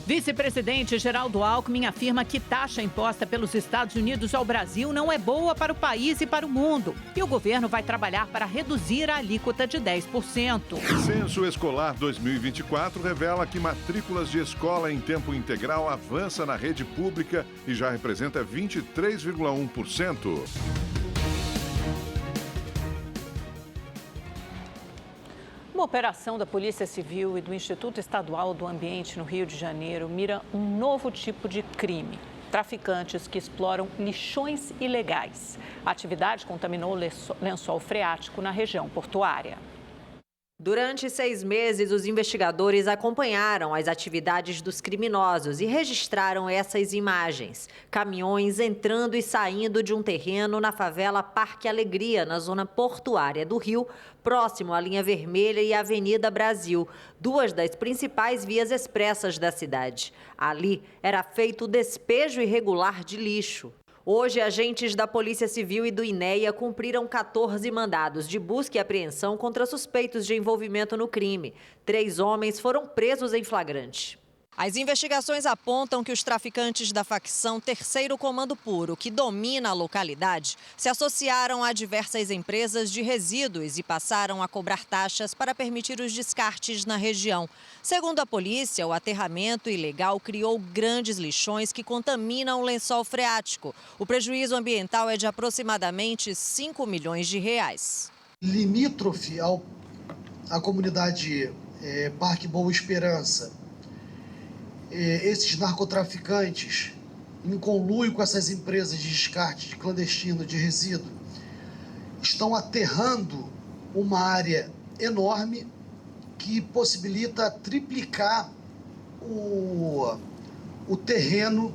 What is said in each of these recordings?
Vice-presidente Geraldo Alckmin afirma que taxa imposta pelos Estados Unidos ao Brasil não é boa para o país e para o mundo. E o governo vai trabalhar para reduzir a alíquota de 10%. Censo Escolar 2024 revela que matrículas de escola em tempo integral avança na rede pública e já representa 23,1%. Uma operação da Polícia Civil e do Instituto Estadual do Ambiente no Rio de Janeiro mira um novo tipo de crime: traficantes que exploram lixões ilegais. A atividade contaminou lençol freático na região portuária. Durante 6 meses, os investigadores acompanharam as atividades dos criminosos e registraram essas imagens. Caminhões entrando e saindo de um terreno na favela Parque Alegria, na zona portuária do Rio, próximo à Linha Vermelha e à Avenida Brasil, duas das principais vias expressas da cidade. Ali era feito o despejo irregular de lixo. Hoje, agentes da Polícia Civil e do INEA cumpriram 14 mandados de busca e apreensão contra suspeitos de envolvimento no crime. 3 homens foram presos em flagrante. As investigações apontam que os traficantes da facção Terceiro Comando Puro, que domina a localidade, se associaram a diversas empresas de resíduos e passaram a cobrar taxas para permitir os descartes na região. Segundo a polícia, o aterramento ilegal criou grandes lixões que contaminam o lençol freático. O prejuízo ambiental é de aproximadamente 5 milhões de reais. Limítrofe à comunidade Parque Boa Esperança, esses narcotraficantes, em conluio com essas empresas de descarte clandestino de resíduo, estão aterrando uma área enorme que possibilita triplicar o terreno,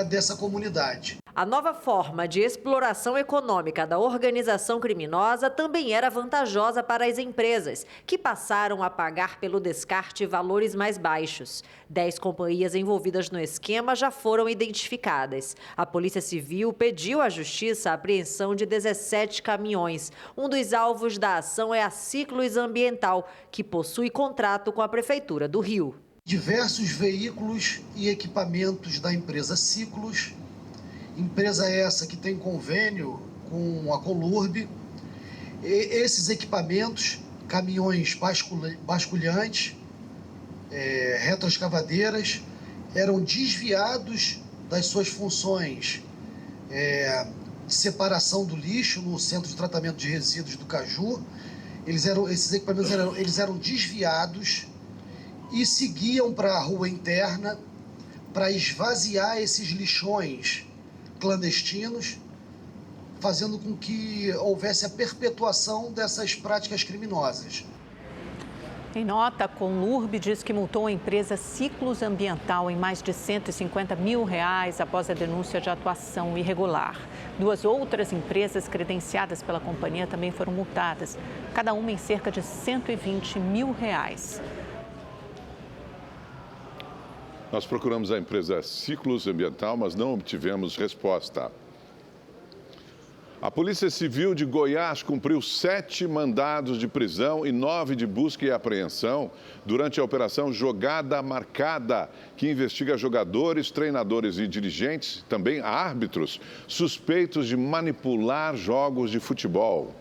dessa comunidade. A nova forma de exploração econômica da organização criminosa também era vantajosa para as empresas, que passaram a pagar pelo descarte valores mais baixos. 10 companhias envolvidas no esquema já foram identificadas. A Polícia Civil pediu à Justiça a apreensão de 17 caminhões. Um dos alvos da ação é a Ciclus Ambiental, que possui contrato com a Prefeitura do Rio. Diversos veículos e equipamentos da empresa Ciclus, empresa essa que tem convênio com a Colurb. Esses equipamentos, caminhões basculhantes, retroescavadeiras, eram desviados das suas funções de separação do lixo no Centro de Tratamento de Resíduos do Caju. Esses equipamentos eram desviados e seguiam para a rua interna para esvaziar esses lixões clandestinos, fazendo com que houvesse a perpetuação dessas práticas criminosas. Em nota, a Colurb diz que multou a empresa Ciclus Ambiental em mais de R$150 mil após a denúncia de atuação irregular. 2 outras empresas credenciadas pela companhia também foram multadas, cada uma em cerca de R$120 mil. Nós procuramos a empresa Ciclus Ambiental, mas não obtivemos resposta. A Polícia Civil de Goiás cumpriu 7 mandados de prisão e 9 de busca e apreensão durante a Operação Jogada Marcada, que investiga jogadores, treinadores e dirigentes, também árbitros, suspeitos de manipular jogos de futebol.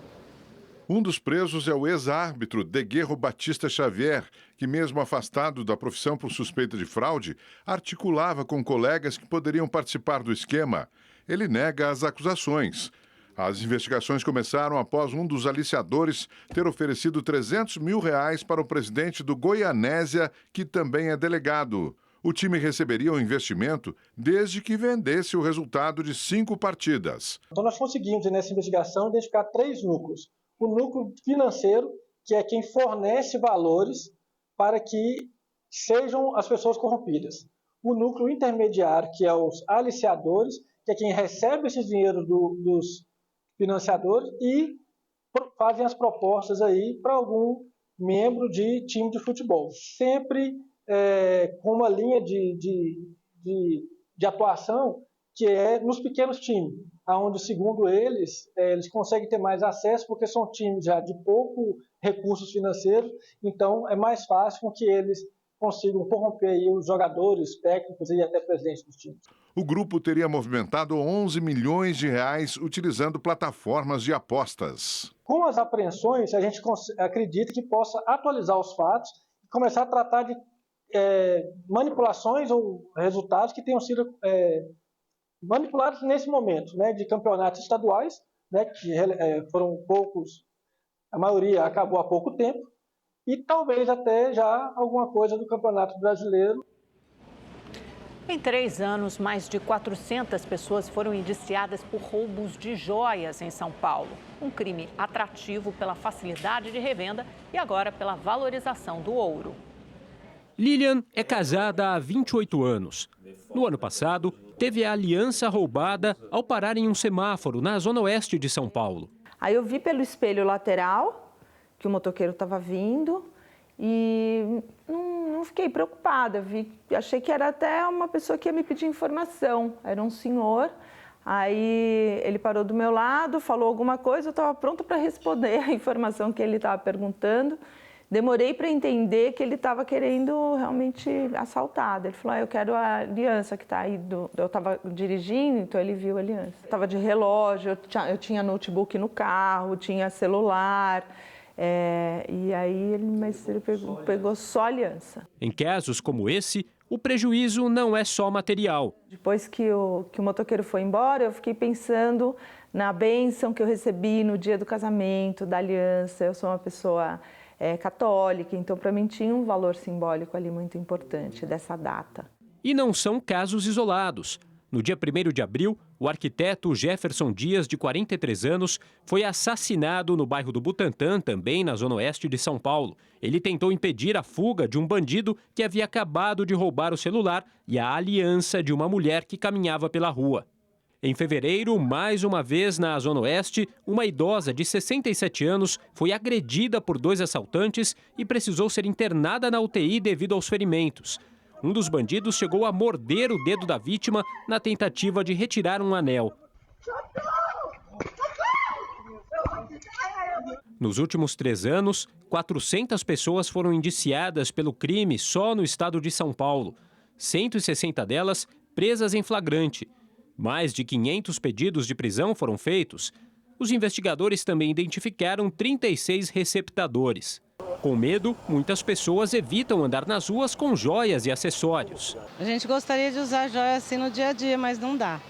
Um dos presos é o ex-árbitro Deguerro Batista Xavier, que mesmo afastado da profissão por suspeita de fraude, articulava com colegas que poderiam participar do esquema. Ele nega as acusações. As investigações começaram após um dos aliciadores ter oferecido R$300 mil para o presidente do Goianésia, que também é delegado. O time receberia um investimento desde que vendesse o resultado de 5 partidas. Então nós conseguimos, nessa investigação, identificar 3 núcleos. O núcleo financeiro, que é quem fornece valores para que sejam as pessoas corrompidas. O núcleo intermediário, que é os aliciadores, que é quem recebe esse dinheiro dos financiadores e fazem as propostas aí para algum membro de time de futebol. Sempre com uma linha de atuação que é nos pequenos times, onde, segundo eles conseguem ter mais acesso, porque são times já de pouco recursos financeiros, então é mais fácil com que eles consigam corromper aí os jogadores, técnicos e até presidentes dos times. O grupo teria movimentado 11 milhões de reais utilizando plataformas de apostas. Com as apreensões, a gente acredita que possa atualizar os fatos e começar a tratar de manipulações ou resultados que tenham sido manipulados nesse momento, né, de campeonatos estaduais, né, que foram poucos, a maioria acabou há pouco tempo, e talvez até já alguma coisa do Campeonato Brasileiro. Em 3 anos, mais de 400 pessoas foram indiciadas por roubos de joias em São Paulo. Um crime atrativo pela facilidade de revenda e agora pela valorização do ouro. Lilian é casada há 28 anos. No ano passado, teve a aliança roubada ao parar em um semáforo na zona oeste de São Paulo. Aí eu vi pelo espelho lateral que o motoqueiro estava vindo e não fiquei preocupada. Achei que era até uma pessoa que ia me pedir informação. Era um senhor. Aí ele parou do meu lado, falou alguma coisa, eu estava pronta para responder a informação que ele estava perguntando. Demorei para entender que ele estava querendo realmente assaltar. Ele falou, eu quero a aliança que está aí. Eu estava dirigindo, então ele viu a aliança. Estava de relógio, eu tinha notebook no carro, tinha celular. E aí ele pegou só a aliança. Em casos como esse, o prejuízo não é só material. Depois que o motoqueiro foi embora, eu fiquei pensando na bênção que eu recebi no dia do casamento, da aliança. Eu sou uma pessoa católica, então para mim tinha um valor simbólico ali muito importante dessa data. E não são casos isolados. No dia 1º de abril, o arquiteto Jefferson Dias, de 43 anos, foi assassinado no bairro do Butantã, também na zona oeste de São Paulo. Ele tentou impedir a fuga de um bandido que havia acabado de roubar o celular e a aliança de uma mulher que caminhava pela rua. Em fevereiro, mais uma vez na zona oeste, uma idosa de 67 anos foi agredida por 2 assaltantes e precisou ser internada na UTI devido aos ferimentos. Um dos bandidos chegou a morder o dedo da vítima na tentativa de retirar um anel. Nos últimos 3 anos, 400 pessoas foram indiciadas pelo crime só no estado de São Paulo. 160 delas presas em flagrante. Mais de 500 pedidos de prisão foram feitos. Os investigadores também identificaram 36 receptadores. Com medo, muitas pessoas evitam andar nas ruas com joias e acessórios. A gente gostaria de usar joias assim no dia a dia, mas não dá,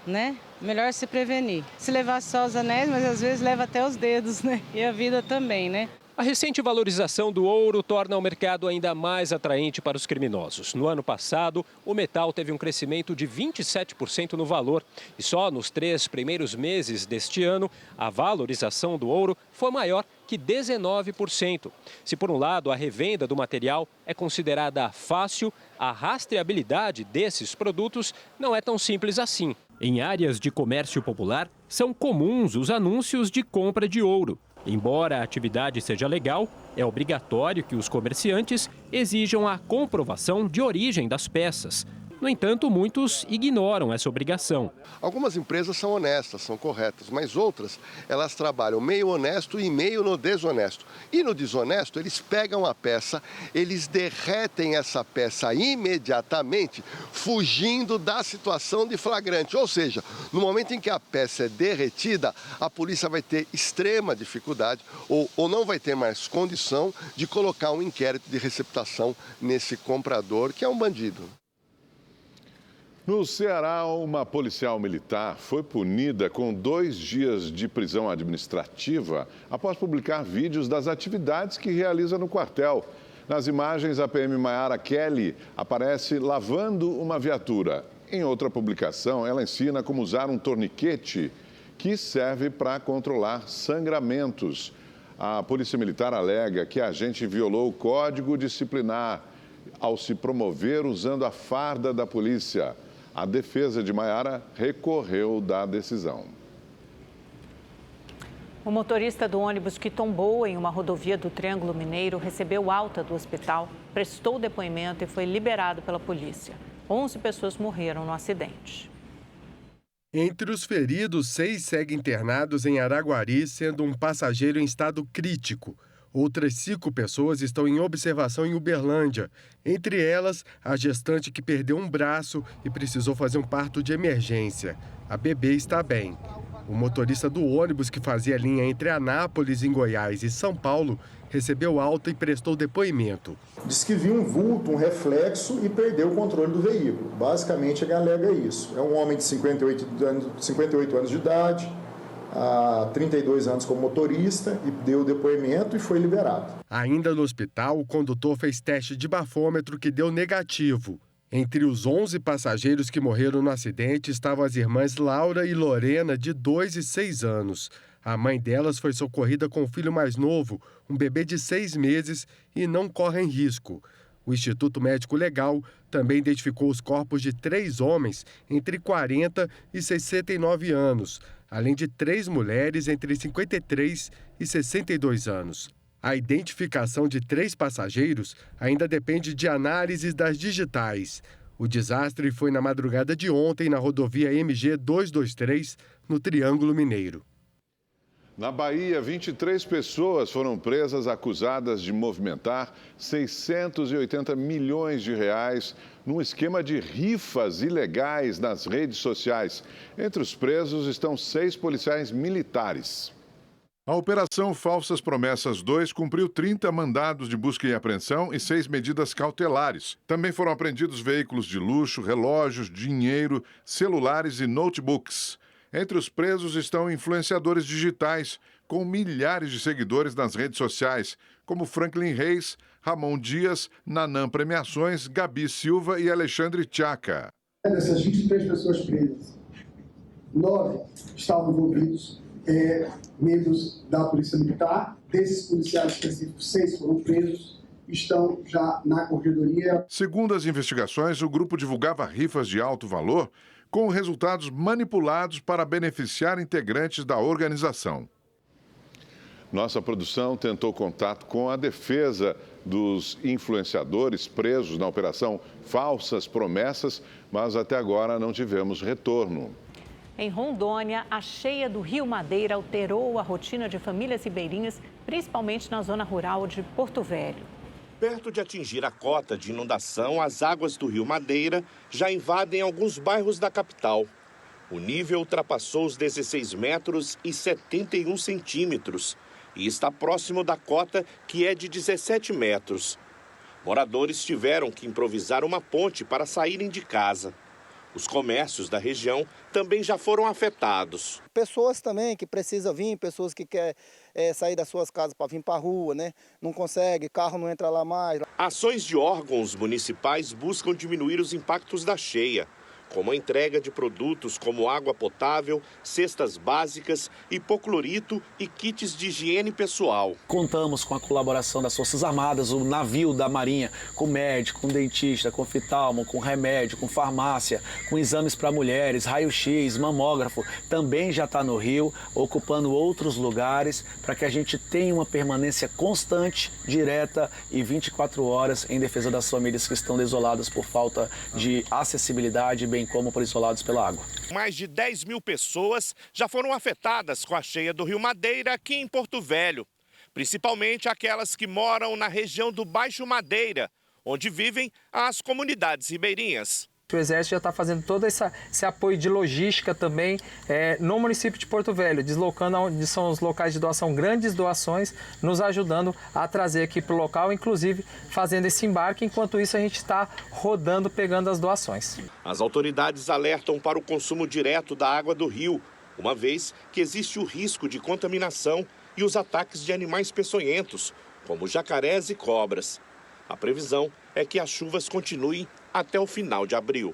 né? Melhor se prevenir. Se levar só os anéis, mas às vezes leva até os dedos, né? E a vida também, né? A recente valorização do ouro torna o mercado ainda mais atraente para os criminosos. No ano passado, o metal teve um crescimento de 27% no valor. E só nos 3 primeiros meses deste ano, a valorização do ouro foi maior que 19%. Se por um lado a revenda do material é considerada fácil, a rastreabilidade desses produtos não é tão simples assim. Em áreas de comércio popular, são comuns os anúncios de compra de ouro. Embora a atividade seja legal, é obrigatório que os comerciantes exijam a comprovação de origem das peças. No entanto, muitos ignoram essa obrigação. Algumas empresas são honestas, são corretas, mas outras, elas trabalham meio honesto e meio no desonesto. E no desonesto, eles pegam a peça, eles derretem essa peça imediatamente, fugindo da situação de flagrante. Ou seja, no momento em que a peça é derretida, a polícia vai ter extrema dificuldade ou não vai ter mais condição de colocar um inquérito de receptação nesse comprador, que é um bandido. No Ceará, uma policial militar foi punida com 2 dias de prisão administrativa após publicar vídeos das atividades que realiza no quartel. Nas imagens, a PM Mayara Kelly aparece lavando uma viatura. Em outra publicação, ela ensina como usar um torniquete que serve para controlar sangramentos. A Polícia Militar alega que a agente violou o Código Disciplinar ao se promover usando a farda da polícia. A defesa de Mayara recorreu da decisão. O motorista do ônibus que tombou em uma rodovia do Triângulo Mineiro recebeu alta do hospital, prestou depoimento e foi liberado pela polícia. 11 pessoas morreram no acidente. Entre os feridos, 6 seguem internados em Araguari, sendo um passageiro em estado crítico. Outras 5 pessoas estão em observação em Uberlândia. Entre elas, a gestante que perdeu um braço e precisou fazer um parto de emergência. A bebê está bem. O motorista do ônibus que fazia a linha entre Anápolis, em Goiás, e São Paulo recebeu alta e prestou depoimento. Diz que viu um vulto, um reflexo e perdeu o controle do veículo. Basicamente, ele alega isso. É um homem de 58 anos de idade, há 32 anos como motorista, e deu depoimento e foi liberado. Ainda no hospital, o condutor fez teste de bafômetro que deu negativo. Entre os 11 passageiros que morreram no acidente estavam as irmãs Laura e Lorena, de 2 e 6 anos. A mãe delas foi socorrida com o filho mais novo, um bebê de 6 meses, e não correm risco. O Instituto Médico Legal também identificou os corpos de 3 homens entre 40 e 69 anos, além de 3 mulheres entre 53 e 62 anos. A identificação de 3 passageiros ainda depende de análises das digitais. O desastre foi na madrugada de ontem na rodovia MG 223, no Triângulo Mineiro. Na Bahia, 23 pessoas foram presas acusadas de movimentar 680 milhões de reais num esquema de rifas ilegais nas redes sociais. Entre os presos estão 6 policiais militares. A Operação Falsas Promessas 2 cumpriu 30 mandados de busca e apreensão e 6 medidas cautelares. Também foram apreendidos veículos de luxo, relógios, dinheiro, celulares e notebooks. Entre os presos estão influenciadores digitais, com milhares de seguidores nas redes sociais, como Franklin Reis, Ramon Dias, Nanã Premiações, Gabi Silva e Alexandre Tchaca. Dessas 23 pessoas presas, 9 estavam envolvidos, membros da Polícia Militar. Desses policiais específicos, 6 foram presos, estão já na corredoria. Segundo as investigações, o grupo divulgava rifas de alto valor com resultados manipulados para beneficiar integrantes da organização. Nossa produção tentou contato com a defesa dos influenciadores presos na Operação Falsas Promessas, mas até agora não tivemos retorno. Em Rondônia, a cheia do Rio Madeira alterou a rotina de famílias ribeirinhas, principalmente na zona rural de Porto Velho. Perto de atingir a cota de inundação, as águas do Rio Madeira já invadem alguns bairros da capital. O nível ultrapassou os 16 metros e 71 centímetros e está próximo da cota, que é de 17 metros. Moradores tiveram que improvisar uma ponte para saírem de casa. Os comércios da região também já foram afetados. Pessoas também que precisam vir, pessoas que querem sair das suas casas para vir para a rua, né? Não consegue, carro não entra lá mais. Ações de órgãos municipais buscam diminuir os impactos da cheia, como a entrega de produtos como água potável, cestas básicas, hipoclorito e kits de higiene pessoal. Contamos com a colaboração das Forças Armadas, o navio da Marinha, com médico, com dentista, com oftalmo, com remédio, com farmácia, com exames para mulheres, raio-x, mamógrafo, também já está no Rio, ocupando outros lugares para que a gente tenha uma permanência constante, direta e 24 horas em defesa das famílias que estão desoladas por falta de acessibilidade, bem como por isolados pela água. Mais de 10 mil pessoas já foram afetadas com a cheia do Rio Madeira aqui em Porto Velho, principalmente aquelas que moram na região do Baixo Madeira, onde vivem as comunidades ribeirinhas. O Exército já está fazendo todo esse apoio de logística também no município de Porto Velho, deslocando onde são os locais de doação, grandes doações, nos ajudando a trazer aqui para o local, inclusive fazendo esse embarque. Enquanto isso, a gente está rodando, pegando as doações. As autoridades alertam para o consumo direto da água do rio, uma vez que existe o risco de contaminação e os ataques de animais peçonhentos, como jacarés e cobras. A previsão é que as chuvas continuem até o final de abril.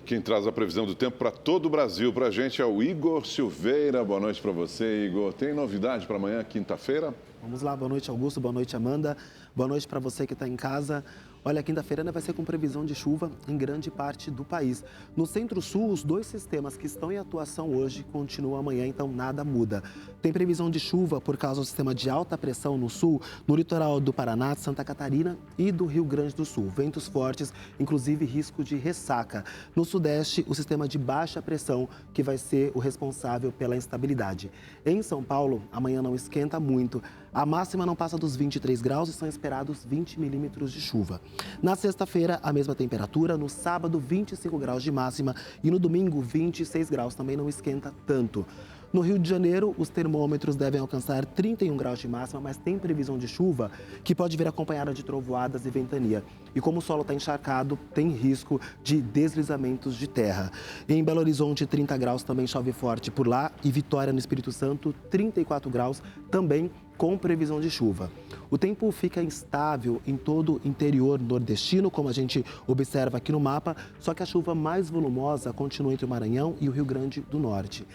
Quem traz a previsão do tempo para todo o Brasil para a gente é o Igor Silveira. Boa noite para você, Igor. Tem novidade para amanhã, quinta-feira? Vamos lá, boa noite, Augusto, boa noite, Amanda. Boa noite para você que está em casa. Olha, quinta-feira vai ser com previsão de chuva em grande parte do país. No Centro-Sul, os 2 sistemas que estão em atuação hoje continuam amanhã, então nada muda. Tem previsão de chuva por causa do sistema de alta pressão no sul, no litoral do Paraná, de Santa Catarina e do Rio Grande do Sul. Ventos fortes, inclusive risco de ressaca. No Sudeste, o sistema de baixa pressão, que vai ser o responsável pela instabilidade. Em São Paulo, amanhã não esquenta muito. A máxima não passa dos 23 graus e são esperados 20 milímetros de chuva. Na sexta-feira, a mesma temperatura. No sábado, 25 graus de máxima e no domingo, 26 graus. Também não esquenta tanto. No Rio de Janeiro, os termômetros devem alcançar 31 graus de máxima, mas tem previsão de chuva que pode vir acompanhada de trovoadas e ventania. E como o solo está encharcado, tem risco de deslizamentos de terra. Em Belo Horizonte, 30 graus, também chove forte por lá. E Vitória, no Espírito Santo, 34 graus, também com previsão de chuva. O tempo fica instável em todo o interior nordestino, como a gente observa aqui no mapa, só que a chuva mais volumosa continua entre o Maranhão e o Rio Grande do Norte.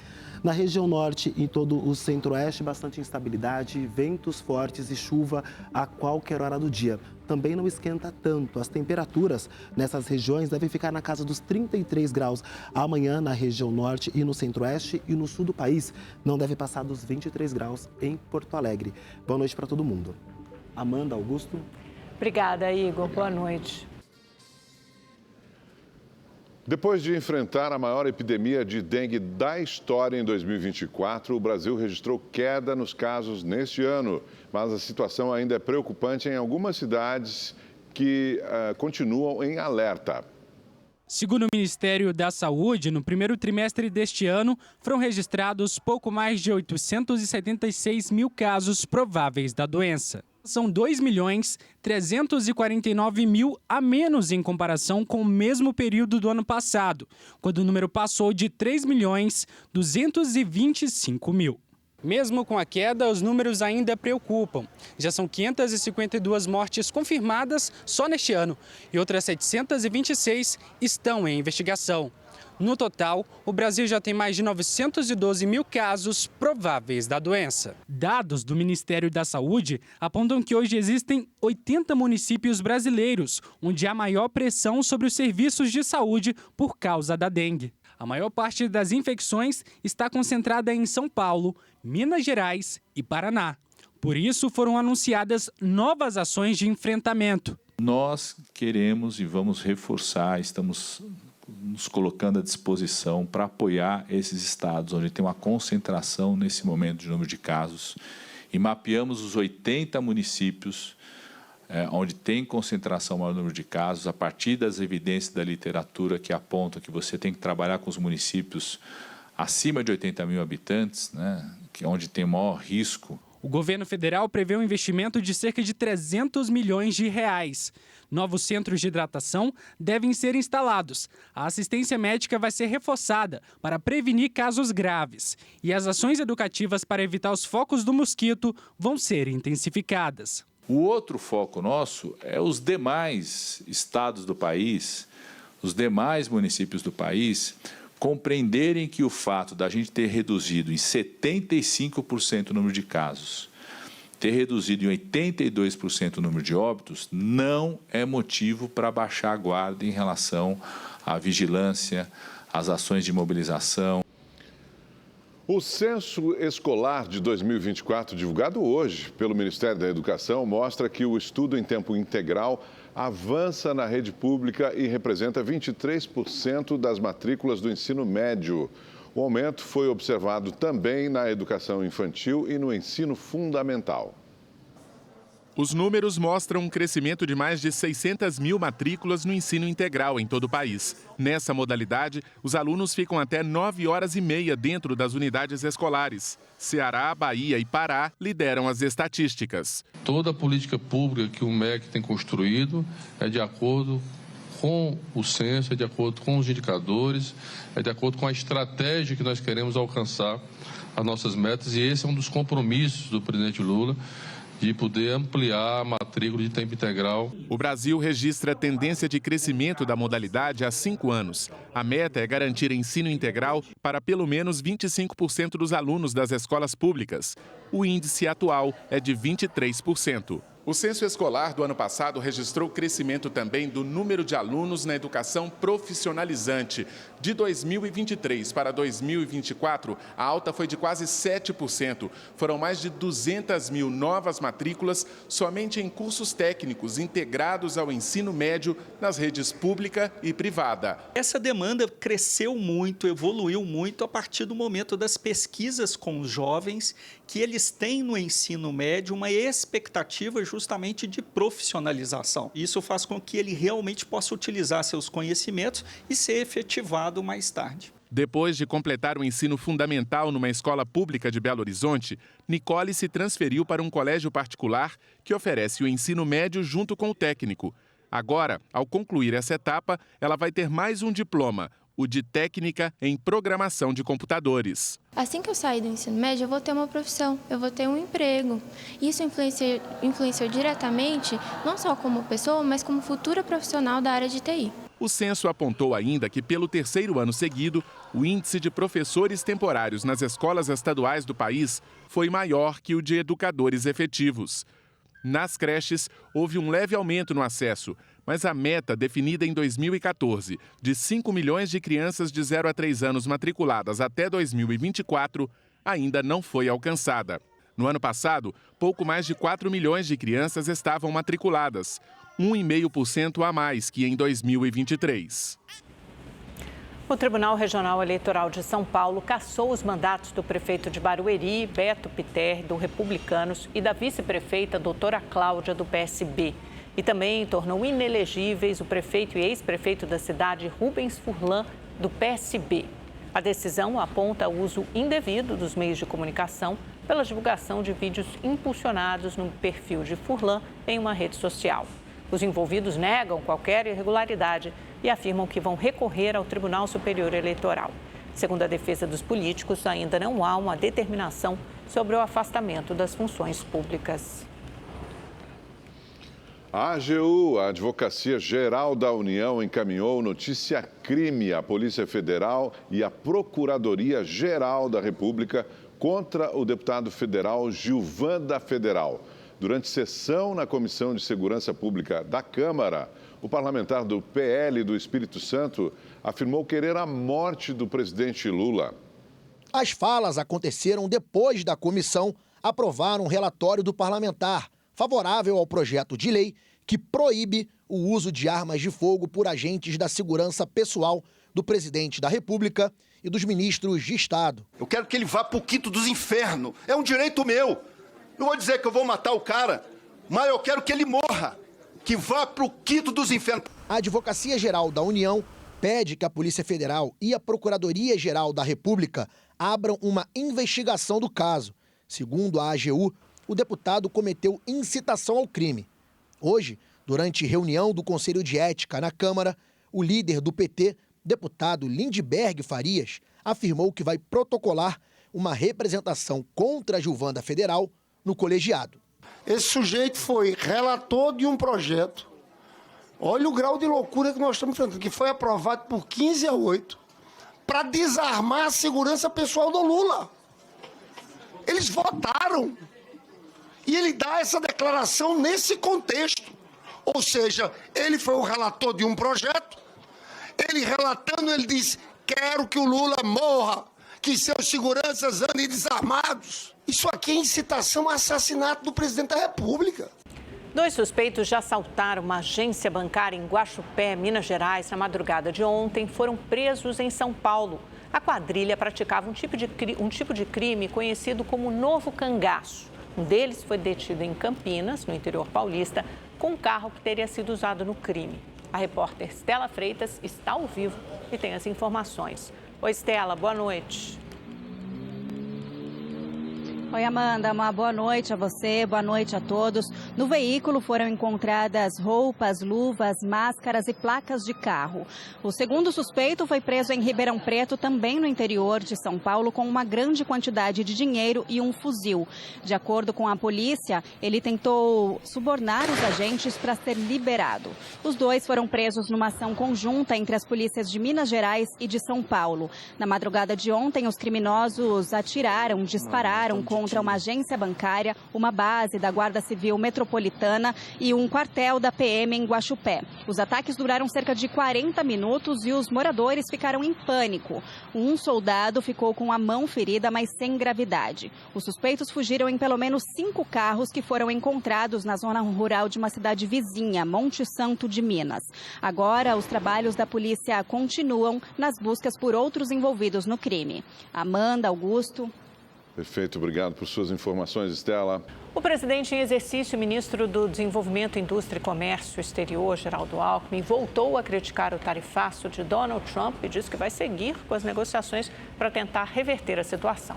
Na região norte e todo o centro-oeste, bastante instabilidade, ventos fortes e chuva a qualquer hora do dia. Também não esquenta tanto. As temperaturas nessas regiões devem ficar na casa dos 33 graus. Amanhã, na região norte e no centro-oeste e no sul do país, não deve passar dos 23 graus em Porto Alegre. Boa noite para todo mundo. Amanda, Augusto. Obrigada, Igor. Boa noite. Depois de enfrentar a maior epidemia de dengue da história em 2024, o Brasil registrou queda nos casos neste ano. Mas a situação ainda é preocupante em algumas cidades que continuam em alerta. Segundo o Ministério da Saúde, no primeiro trimestre deste ano, foram registrados pouco mais de 876 mil casos prováveis da doença. São 2.349.000 a menos em comparação com o mesmo período do ano passado, quando o número passou de 3.225.000. Mesmo com a queda, os números ainda preocupam. Já são 552 mortes confirmadas só neste ano e outras 726 estão em investigação. No total, o Brasil já tem mais de 912 mil casos prováveis da doença. Dados do Ministério da Saúde apontam que hoje existem 80 municípios brasileiros onde há maior pressão sobre os serviços de saúde por causa da dengue. A maior parte das infecções está concentrada em São Paulo, Minas Gerais e Paraná. Por isso, foram anunciadas novas ações de enfrentamento. Nós queremos e vamos reforçar, estamos nos colocando à disposição para apoiar esses estados onde tem uma concentração nesse momento de número de casos e mapeamos os 80 municípios onde tem concentração maior número de casos a partir das evidências da literatura que apontam que você tem que trabalhar com os municípios acima de 80 mil habitantes, né, que é onde tem maior risco. O governo federal prevê um investimento de cerca de 300 milhões de reais. Novos centros de hidratação devem ser instalados. A assistência médica vai ser reforçada para prevenir casos graves. E as ações educativas para evitar os focos do mosquito vão ser intensificadas. O outro foco nosso é os demais estados do país, os demais municípios do país, compreenderem que o fato da gente ter reduzido em 75% o número de casos, ter reduzido em 82% o número de óbitos, não é motivo para baixar a guarda em relação à vigilância, às ações de mobilização. O censo escolar de 2024, divulgado hoje pelo Ministério da Educação, mostra que o estudo em tempo integral avança na rede pública e representa 23% das matrículas do ensino médio. O aumento foi observado também na educação infantil e no ensino fundamental. Os números mostram um crescimento de mais de 600 mil matrículas no ensino integral em todo o país. Nessa modalidade, os alunos ficam até 9 horas e meia dentro das unidades escolares. Ceará, Bahia e Pará lideram as estatísticas. Toda a política pública que o MEC tem construído é de acordo com o censo, é de acordo com os indicadores, é de acordo com a estratégia que nós queremos alcançar as nossas metas. E esse é um dos compromissos do presidente Lula, de poder ampliar a matrícula de tempo integral. O Brasil registra tendência de crescimento da modalidade há 5 anos. A meta é garantir ensino integral para pelo menos 25% dos alunos das escolas públicas. O índice atual é de 23%. O censo escolar do ano passado registrou crescimento também do número de alunos na educação profissionalizante. De 2023 para 2024, a alta foi de quase 7%. Foram mais de 200 mil novas matrículas somente em cursos técnicos integrados ao ensino médio nas redes pública e privada. Essa demanda cresceu muito, evoluiu muito a partir do momento das pesquisas com os jovens, que eles têm no ensino médio uma expectativa justamente de profissionalização. Isso faz com que ele realmente possa utilizar seus conhecimentos e ser efetivado mais tarde. Depois de completar o ensino fundamental numa escola pública de Belo Horizonte, Nicole se transferiu para um colégio particular que oferece o ensino médio junto com o técnico. Agora, ao concluir essa etapa, ela vai ter mais um diploma, o de técnica em programação de computadores. Assim que eu sair do ensino médio, eu vou ter uma profissão, eu vou ter um emprego. Isso influenciou diretamente, não só como pessoa, mas como futura profissional da área de TI. O censo apontou ainda que, pelo terceiro ano seguido, o índice de professores temporários nas escolas estaduais do país foi maior que o de educadores efetivos. Nas creches, houve um leve aumento no acesso, mas a meta definida em 2014, de 5 milhões de crianças de 0 a 3 anos matriculadas até 2024, ainda não foi alcançada. No ano passado, pouco mais de 4 milhões de crianças estavam matriculadas, 1,5% a mais que em 2023. O Tribunal Regional Eleitoral de São Paulo cassou os mandatos do prefeito de Barueri, Beto Piter, do Republicanos, e da vice-prefeita, doutora Cláudia, do PSB. E também tornou inelegíveis o prefeito e ex-prefeito da cidade, Rubens Furlan, do PSB. A decisão aponta o uso indevido dos meios de comunicação pela divulgação de vídeos impulsionados no perfil de Furlan em uma rede social. Os envolvidos negam qualquer irregularidade e afirmam que vão recorrer ao Tribunal Superior Eleitoral. Segundo a defesa dos políticos, ainda não há uma determinação sobre o afastamento das funções públicas. A AGU, a Advocacia Geral da União, encaminhou notícia crime à Polícia Federal e à Procuradoria Geral da República contra o deputado federal Gilvan da Federal. Durante sessão na Comissão de Segurança Pública da Câmara, o parlamentar do PL do Espírito Santo afirmou querer a morte do presidente Lula. As falas aconteceram depois da comissão aprovar um relatório do parlamentar favorável ao projeto de lei que proíbe o uso de armas de fogo por agentes da segurança pessoal do presidente da República e dos ministros de Estado. Eu quero que ele vá para o quinto dos infernos. É um direito meu. Não vou dizer que eu vou matar o cara, mas eu quero que ele morra, que vá para o quinto dos infernos. A Advocacia Geral da União pede que a Polícia Federal e a Procuradoria Geral da República abram uma investigação do caso. Segundo a AGU, o deputado cometeu incitação ao crime. Hoje, durante reunião do Conselho de Ética na Câmara, o líder do PT, deputado Lindbergh Farias, afirmou que vai protocolar uma representação contra a Gilvan da Federal no colegiado. Esse sujeito foi relator de um projeto, olha o grau de loucura que nós estamos enfrentando, que foi aprovado por 15-8, para desarmar a segurança pessoal do Lula. Eles votaram. E ele dá essa declaração nesse contexto. Ou seja, ele foi o relator de um projeto, ele relatando, ele diz, quero que o Lula morra, que seus seguranças andem desarmados. Isso aqui é incitação ao assassinato do presidente da República. 2 suspeitos de assaltar uma agência bancária em Guaxupé, Minas Gerais, na madrugada de ontem, foram presos em São Paulo. A quadrilha praticava um tipo de crime conhecido como novo cangaço. Um deles foi detido em Campinas, no interior paulista, com um carro que teria sido usado no crime. A repórter Stella Freitas está ao vivo e tem as informações. Oi, Stella, boa noite. Oi, Amanda, uma boa noite a você, boa noite a todos. No veículo foram encontradas roupas, luvas, máscaras e placas de carro. O segundo suspeito foi preso em Ribeirão Preto, também no interior de São Paulo, com uma grande quantidade de dinheiro e um fuzil. De acordo com a polícia, ele tentou subornar os agentes para ser liberado. Os dois foram presos numa ação conjunta entre as polícias de Minas Gerais e de São Paulo. Na madrugada de ontem, os criminosos dispararam com contra uma agência bancária, uma base da Guarda Civil Metropolitana e um quartel da PM em Guaxupé. Os ataques duraram cerca de 40 minutos e os moradores ficaram em pânico. Um soldado ficou com a mão ferida, mas sem gravidade. Os suspeitos fugiram em pelo menos 5 carros que foram encontrados na zona rural de uma cidade vizinha, Monte Santo de Minas. Agora, os trabalhos da polícia continuam nas buscas por outros envolvidos no crime. Amanda, Augusto. Perfeito, obrigado por suas informações, Estela. O presidente em exercício, ministro do Desenvolvimento, Indústria e Comércio Exterior, Geraldo Alckmin, voltou a criticar o tarifaço de Donald Trump e disse que vai seguir com as negociações para tentar reverter a situação.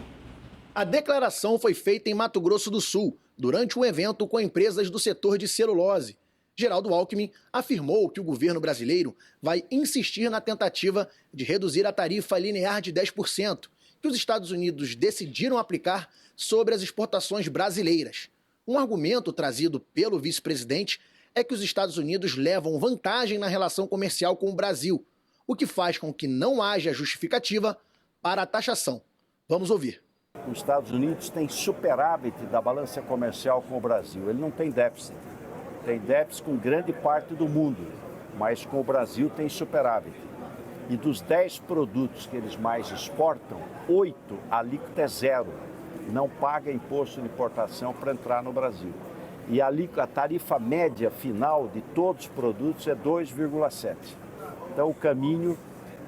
A declaração foi feita em Mato Grosso do Sul, durante um evento com empresas do setor de celulose. Geraldo Alckmin afirmou que o governo brasileiro vai insistir na tentativa de reduzir a tarifa linear de 10%, que os Estados Unidos decidiram aplicar sobre as exportações brasileiras. Um argumento trazido pelo vice-presidente é que os Estados Unidos levam vantagem na relação comercial com o Brasil, o que faz com que não haja justificativa para a taxação. Vamos ouvir. Os Estados Unidos têm superávit da balança comercial com o Brasil. Ele não tem déficit. Tem déficit com grande parte do mundo, mas com o Brasil tem superávit. E dos 10 produtos que eles mais exportam, 8 a alíquota é zero. Não paga imposto de importação para entrar no Brasil. E a tarifa média final de todos os produtos é 2,7. Então o caminho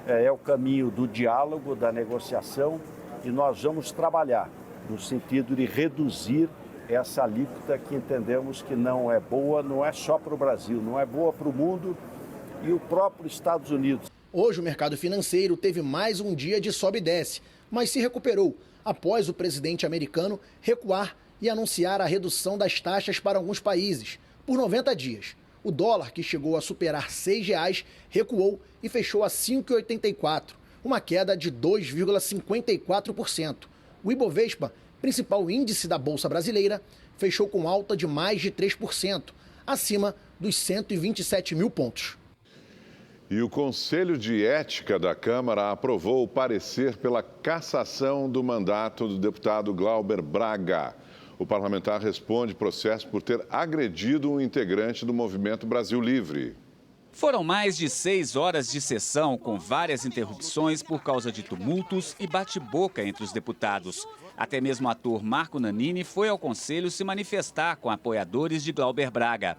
é o caminho do diálogo, da negociação, e nós vamos trabalhar no sentido de reduzir essa alíquota que entendemos que não é boa, não é só para o Brasil, não é boa para o mundo e o próprio Estados Unidos. Hoje o mercado financeiro teve mais um dia de sobe e desce, mas se recuperou após o presidente americano recuar e anunciar a redução das taxas para alguns países por 90 dias. O dólar, que chegou a superar R$ 6, recuou e fechou a 5,84, uma queda de 2,54%. O Ibovespa, principal índice da Bolsa Brasileira, fechou com alta de mais de 3%, acima dos 127 mil pontos. E o Conselho de Ética da Câmara aprovou o parecer pela cassação do mandato do deputado Glauber Braga. O parlamentar responde processo por ter agredido um integrante do Movimento Brasil Livre. Foram mais de 6 horas de sessão, com várias interrupções por causa de tumultos e bate-boca entre os deputados. Até mesmo o ator Marco Nanini foi ao Conselho se manifestar com apoiadores de Glauber Braga.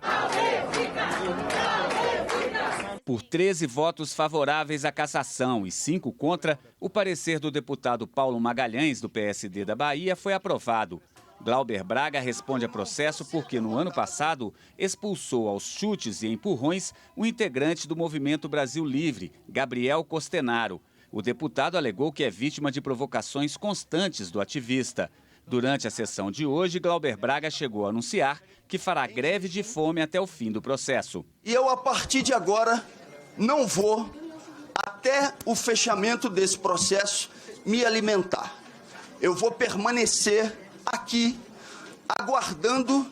Por 13 votos favoráveis à cassação e 5 contra, o parecer do deputado Paulo Magalhães, do PSD da Bahia, foi aprovado. Glauber Braga responde a processo porque, no ano passado, expulsou aos chutes e empurrões um integrante do Movimento Brasil Livre, Gabriel Costenaro. O deputado alegou que é vítima de provocações constantes do ativista. Durante a sessão de hoje, Glauber Braga chegou a anunciar que fará greve de fome até o fim do processo. E eu, a partir de agora, não vou, até o fechamento desse processo, me alimentar. Eu vou permanecer aqui, aguardando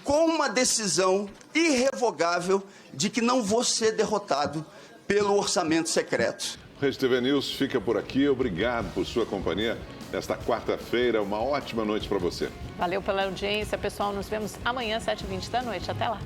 com uma decisão irrevogável de que não vou ser derrotado pelo orçamento secreto. Rede TV News fica por aqui. Obrigado por sua companhia nesta quarta-feira. Uma ótima noite para você. Valeu pela audiência, pessoal. Nos vemos amanhã, 7h20 da noite. Até lá.